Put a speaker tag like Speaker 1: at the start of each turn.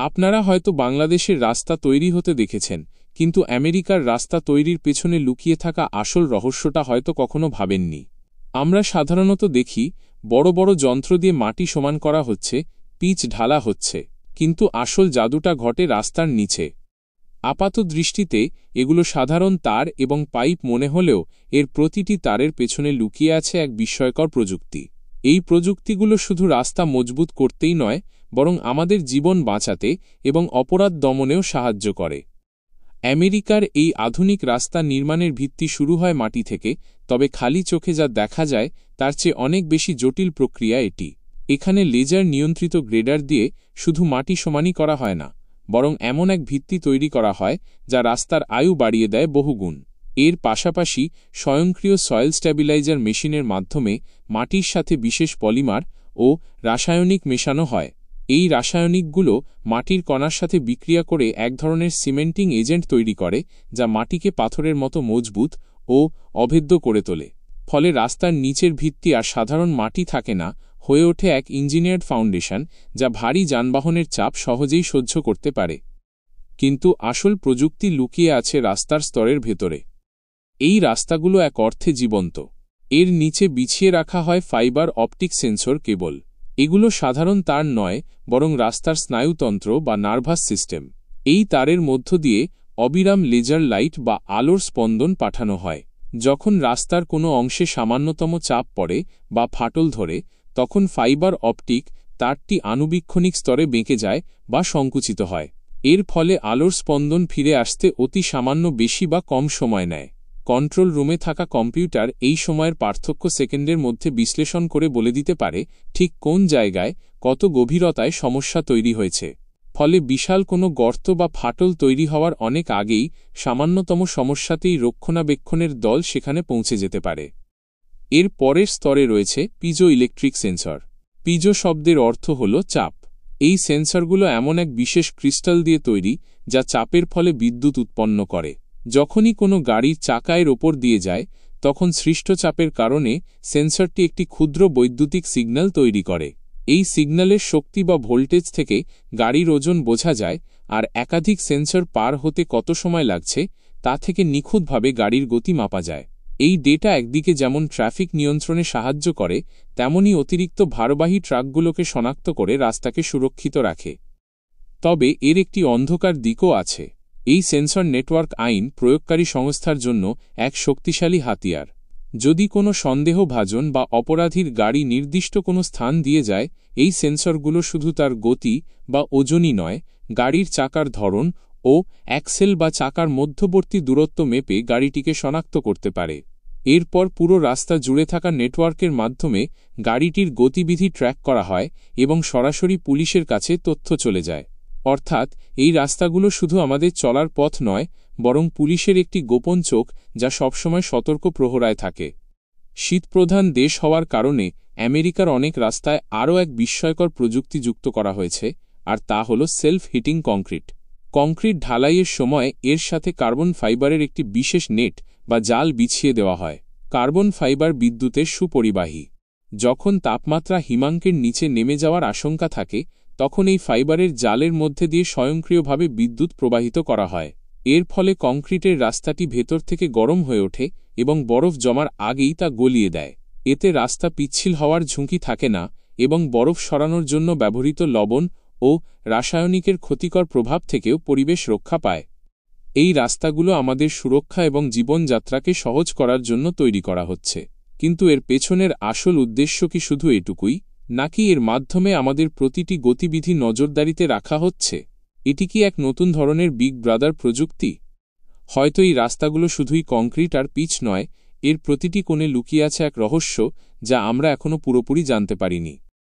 Speaker 1: আপনারা হয়তো বাংলাদেশের রাস্তা তৈরি হতে দেখেছেন, কিন্তু আমেরিকার রাস্তা তৈরির পেছনে লুকিয়ে থাকা আসল রহস্যটা হয়তো কখনো ভাবেননি। আমরা সাধারণত দেখি বড় বড় যন্ত্র দিয়ে মাটি সমান করা হচ্ছে, পিচ ঢালা হচ্ছে, কিন্তু আসল জাদুটা ঘটে রাস্তার নিচে। আপাত দৃষ্টিতে এগুলো সাধারণ তার এবং পাইপ মনে হলেও এর প্রতিটি তারের পেছনে লুকিয়ে আছে এক বিস্ময়কর প্রযুক্তি। এই প্রযুক্তিগুলো শুধু রাস্তা মজবুত করতেই নয়, বরং আমাদের জীবন বাঁচাতে এবং অপরাধ দমনেও সাহায্য করে। আমেরিকার এই আধুনিক রাস্তা নির্মাণের ভিত্তি শুরু হয় মাটি থেকে, তবে খালি চোখে যা দেখা যায় তার চেয়ে অনেক বেশি জটিল প্রক্রিয়া এটি। এখানে লেজার নিয়ন্ত্রিত গ্রেডার দিয়ে শুধু মাটি সমানই করা হয় না, বরং এমন এক ভিত্তি তৈরি করা হয় যা রাস্তার আয়ু বাড়িয়ে দেয় বহুগুণ। এর পাশাপাশি স্বয়ংক্রিয় সয়েল স্ট্যাবিলাইজার মেশিনের মাধ্যমে মাটির সাথে বিশেষ পলিমার ও রাসায়নিক মেশানো হয়। এই রাসায়নিকগুলো মাটির কণার সাথে বিক্রিয়া করে এক ধরনের সিমেন্টিং এজেন্ট তৈরি করে, যা মাটিকে পাথরের মতো মজবুত ও অভেদ্য করে তোলে। ফলে রাস্তার নিচের ভিত্তি আর সাধারণ মাটি থাকে না, হয়ে ওঠে এক ইঞ্জিনিয়ার্ড ফাউন্ডেশন যা ভারী যানবাহনের চাপ সহজেই সহ্য করতে পারে। কিন্তু আসল প্রযুক্তি লুকিয়ে আছে রাস্তার স্তরের ভেতরে। এই রাস্তাগুলো এক অর্থে জীবন্ত। এর নিচে বিছিয়ে রাখা হয় ফাইবার অপটিক সেন্সর কেবল। এগুলো সাধারণ তার নয়, বরং রাস্তার স্নায়ুতন্ত্র বা নার্ভাস সিস্টেম। এই তারের মধ্য দিয়ে অবিরাম লেজার লাইট বা আলোর স্পন্দন পাঠানো হয়। যখন রাস্তার কোনো অংশে সামান্যতম চাপ পড়ে বা ফাটল ধরে, তখন ফাইবার অপটিক তারটি আণুবীক্ষণিক স্তরে বেঁকে যায় বা সংকুচিত হয়। এর ফলে আলোর স্পন্দন ফিরে আসতে অতি সামান্য বেশি বা কম সময় নেয়। কন্ট্রোল রুমে থাকা কম্পিউটার এই সময়ের পার্থক্য সেকেন্ডের মধ্যে বিশ্লেষণ করে বলে দিতে পারে ঠিক কোন জায়গায় কত গভীরতায় সমস্যা তৈরি হয়েছে। ফলে বিশাল কোনো গর্ত বা ফাটল তৈরি হওয়ার অনেক আগেই সামান্যতম সমস্যাতেই রক্ষণাবেক্ষণের দল সেখানে পৌঁছে যেতে পারে। এর পরের স্তরে রয়েছে পিজো ইলেকট্রিক সেন্সর। পিজো শব্দের অর্থ হল চাপ। এই সেন্সরগুলো এমন এক বিশেষ ক্রিস্টাল দিয়ে তৈরি যা চাপের ফলে বিদ্যুৎ উৎপন্ন করে। যখনই কোনো গাড়ির চাকায়ের ওপর দিয়ে যায়, তখন সৃষ্ট চাপের কারণে সেন্সরটি একটি ক্ষুদ্র বৈদ্যুতিক সিগন্যাল তৈরি করে। এই সিগন্যালের শক্তি বা ভোল্টেজ থেকে গাড়ির ওজন বোঝা যায়, আর একাধিক সেন্সর পার হতে কত সময় লাগছে তা থেকে নিখুঁতভাবে গাড়ির গতি মাপা যায়। এই ডেটা একদিকে যেমন ট্রাফিক নিয়ন্ত্রণে সাহায্য করে, তেমনি অতিরিক্ত ভারবাহী ট্রাকগুলোকে শনাক্ত করে রাস্তাকে সুরক্ষিত রাখে। তবে এর একটি অন্ধকার দিকও আছে। এই সেন্সর নেটওয়ার্ক আইন প্রয়োগকারী সংস্থার জন্য এক শক্তিশালী হাতিয়ার। যদি কোনো সন্দেহভাজন বা অপরাধীর গাড়ি নির্দিষ্ট কোনো স্থান দিয়ে যায়, এই সেন্সরগুলো শুধু তার গতি বা ওজনই নয়, গাড়ির চাকার ধরন ও অ্যাক্সেল বা চাকার মধ্যবর্তী দূরত্ব মেপে গাড়িটিকে শনাক্ত করতে পারে। এরপর পুরো রাস্তা জুড়ে থাকা নেটওয়ার্কের মাধ্যমে গাড়িটির গতিবিধি ট্র্যাক করা হয় এবং সরাসরি পুলিশের কাছে তথ্য চলে যায়। অর্থাৎ এই রাস্তাগুলো শুধু আমাদের চলার পথ নয়, বরং পুলিশের একটি গোপন চোখ যা সবসময় সতর্ক প্রহরায় থাকে। শীতপ্রধান দেশ হওয়ার কারণে আমেরিকার অনেক রাস্তায় আরও এক বিস্ময়কর প্রযুক্তি যুক্ত করা হয়েছে, আর তা হল সেলফ হিটিং কংক্রিট। কংক্রিট ঢালাইয়ের সময় এর সাথে কার্বন ফাইবারের একটি বিশেষ নেট বা জাল বিছিয়ে দেওয়া হয়। কার্বন ফাইবার বিদ্যুতের সুপরিবাহী। যখন তাপমাত্রা হিমাঙ্কের নিচে নেমে যাওয়ার আশঙ্কা থাকে, তখন এই ফাইবারের জালের মধ্যে দিয়ে স্বয়ংক্রিয়ভাবে বিদ্যুৎ প্রবাহিত করা হয়। এর ফলে কংক্রিটের রাস্তাটি ভেতর থেকে গরম হয়ে ওঠে এবং বরফ জমার আগেই তা গলিয়ে দেয়। এতে রাস্তা পিচ্ছিল হওয়ার ঝুঁকি থাকে না এবং বরফ সরানোর জন্য ব্যবহৃত লবণ ও রাসায়নিকের ক্ষতিকর প্রভাব থেকেও পরিবেশ রক্ষা পায়। এই রাস্তাগুলো আমাদের সুরক্ষা এবং জীবনযাত্রাকে সহজ করার জন্য তৈরি করা হচ্ছে। কিন্তু এর পেছনের আসল উদ্দেশ্য কি শুধু এটুকুই, নাকি এর মাধ্যমে আমাদের প্রতিটি গতিবিধি নজরদারিতে রাখা হচ্ছে? এটি কি এক নতুন ধরনের বিগ ব্রাদার প্রযুক্তি? হয়তো এই রাস্তাগুলো শুধুই কংক্রিট আর পিচ নয়, এর প্রতিটি কোণে লুকিয়ে আছে এক রহস্য যা আমরা এখনও পুরোপুরি জানতে পারিনি।